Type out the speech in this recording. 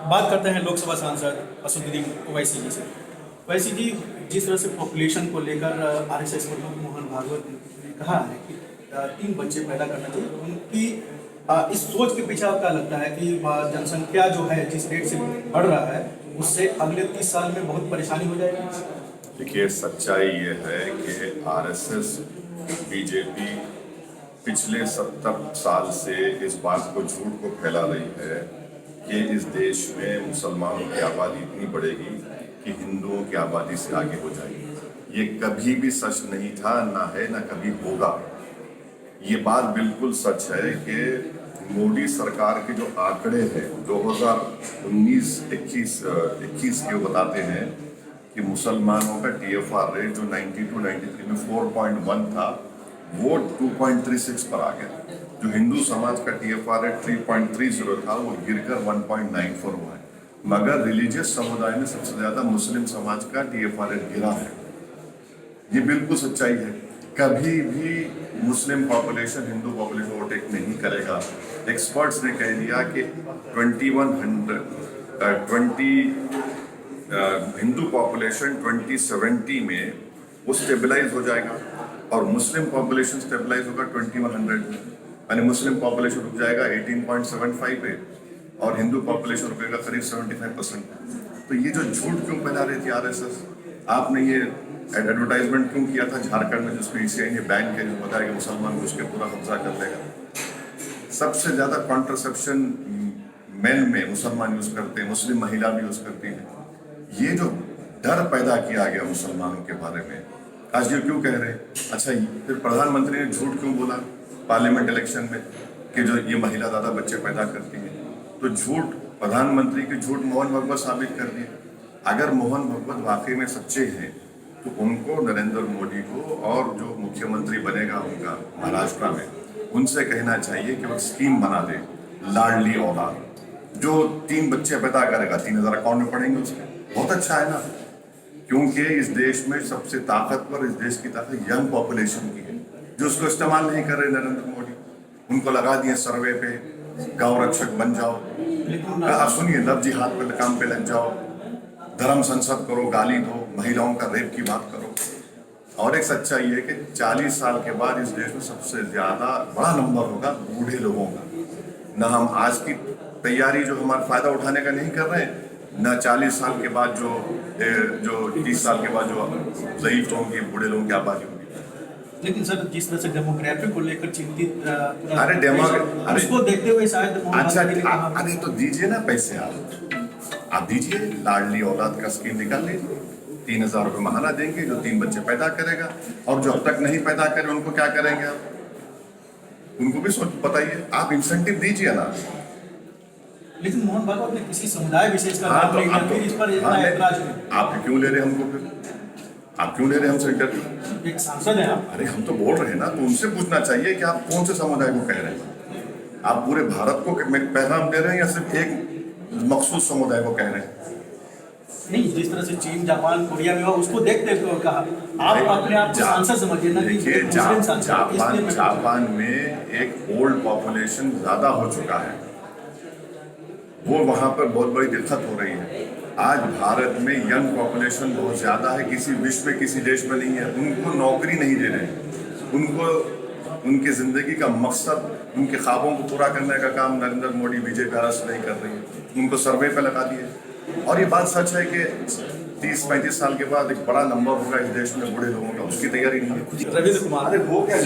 बात करते हैं लोकसभा सांसद असदुद्दीन ओवैसी जी से। ओवैसी जी, जिस तरह से पॉपुलेशन को लेकर आरएसएस प्रमुख मोहन भागवत ने कहा है कि 3 बच्चे पैदा करना चाहिए, उनकी इस सोच के पीछे आपका लगता है कि जनसंख्या जो है जिस रेट से बढ़ रहा है उससे अगले 30 साल में बहुत परेशानी हो जाएगी? देखिए, सच्चाई ये है कि आरएसएस बीजेपी पिछले 70 साल से इस बात को झूठ को फैला रही है कि इस देश में मुसलमानों की आबादी इतनी बढ़ेगी कि हिंदुओं की आबादी से आगे हो जाएगी। ये कभी भी सच नहीं था, ना है, ना कभी होगा। ये बात बिल्कुल सच है कि मोदी सरकार के जो आंकड़े हैं 2019-21 के बताते हैं कि मुसलमानों का टीएफआर रेट जो 92-93 में 4.1 था वो 2.36 पर आ गया। जो हिंदू समाज का टीएफआर रेट 3.30 था वो गिरकर 1.94 हुआ है। मगर रिलीजियस समुदाय में सबसे ज्यादा मुस्लिम समाज का टीएफआर रेट गिरा है। ये बिल्कुल सच्चाई है। कभी भी Muslim population Hindu population overtake नहीं करेगा। एक्सपर्ट्स ने कह दिया कि 2100 हिंदू पॉपुलेशन 2070 में वो स्टेबलाइज हो जाएगा और मुस्लिम पॉपुलेशन स्टेबलाइज होगा 2100 में। यानी मुस्लिम पॉपुलेशन रुक जाएगा 18.75 पे और हिंदू पॉपुलेशन रुकेगा करीब 75%। तो ये जो झूठ क्यों फैला रही थी आरएसएस? आपने ये एडवर्टाइजमेंट क्यों किया था झारखंड में, जिसको ईसीआई ने बैन किया, जो बताया कि मुसलमान घुस के पूरा कब्जा कर लेगा? सबसे ज्यादा कॉन्ट्रासेप्शन मेन में मुसलमान यूज करते हैं, मुस्लिम महिला भी यूज करती है। ये जो डर पैदा किया गया मुसलमानों के बारे में, आज ये क्यों कह रहे हैं? अच्छा, फिर प्रधानमंत्री ने झूठ क्यों बोला पार्लियामेंट इलेक्शन में कि जो ये महिला ज्यादा बच्चे पैदा करती है? तो झूठ प्रधानमंत्री की झूठ मोहन भागवत साबित कर दिए। अगर मोहन भागवत वाकई में सच्चे हैं तो उनको, नरेंद्र मोदी को, और जो मुख्यमंत्री बनेगा उनका महाराष्ट्र में, उनसे कहना चाहिए कि वो स्कीम बना दे लाडली औलाद, जो 3 बच्चे पैदा करेगा 3000 अकाउंट में पड़ेंगे उसके। बहुत अच्छा है ना, क्योंकि इस देश में सबसे ताकतवर, इस देश की ताकत यंग पॉपुलेशन की है, जो उसको इस्तेमाल नहीं कर रहे नरेंद्र मोदी। उनको लगा दिए सर्वे पे, गांव रक्षक बन जाओ, आप सुनिए, लव जिहाद पे काम पे लग जाओ, धर्म संसद करो, गाली दो, महिलाओं का रेप की बात करो। और एक सच्चाई है कि 40 साल के बाद इस देश में सबसे ज्यादा बड़ा नंबर होगा बूढ़े लोगों का। न हम आज की तैयारी जो हमारा फायदा उठाने का नहीं कर रहे हैं, न 40 साल के बाद जो 30 साल के बाद जो ज़ईफ होंगे बूढ़े लोगों की आबादी होगी। लेकिन सर, जिस तरह से डेमोग्राफी को लेकर चिंतित, अरे उसको देखते हुए शायद अच्छा, अरे तो दीजिए ना पैसे, आप दीजिए, लाडली औलाद का स्कीम निकाल लीजिए, 3000 रुपये महीना देंगे जो 3 बच्चे पैदा करेगा। और जो अब तक नहीं पैदा करे उनको क्या करेंगे आप? उनको भी सोच बताइए, आप इंसेंटिव दीजिए ना। लेकिन मोहन भागवत ने किसी समुदाय विशेष का हाँ, नाम नहीं लिया, फिर इस पर इतना ऐतराज क्यों? आप क्यों ले रहे हमको? फिर आप क्यों ले रहे हमसे इंटरव्यू? एक सांसद है आप। अरे हम तो बोल रहे हैं ना, तो उनसे पूछना चाहिए कि आप कौन से समुदाय को कह रहे हैं? आप पूरे भारत को पैगाम दे रहे हैं या सिर्फ एक मखसूस समुदाय को कह रहे हैं? नहीं, जिस तरह से चीन, जापान, कोरिया में हुआ, उसको देखते हुए कहा। आप अपने आप को सांसद समझिए ना। देखिए, जापान में एक ओल्ड पॉपुलेशन ज्यादा हो चुका है, वो वहां पर बहुत बड़ी दिक्कत हो रही है। आज भारत में यंग पॉपुलेशन बहुत ज्यादा है, किसी विश्व में किसी देश में नहीं है। उनको नौकरी नहीं दे रहे, उनको उनकी जिंदगी का मकसद, उनके ख्वाबों को पूरा करने का काम नरेंद्र मोदी, बीजेपी आरएस नहीं कर रही है। उनको सर्वे पे लगा दिए। और ये बात सच है कि 30-35 साल के बाद एक बड़ा नंबर होगा इस देश में बूढ़े लोगों का, उसकी तैयारी नहीं है। रविंद्र कुमार, अरे वो क्या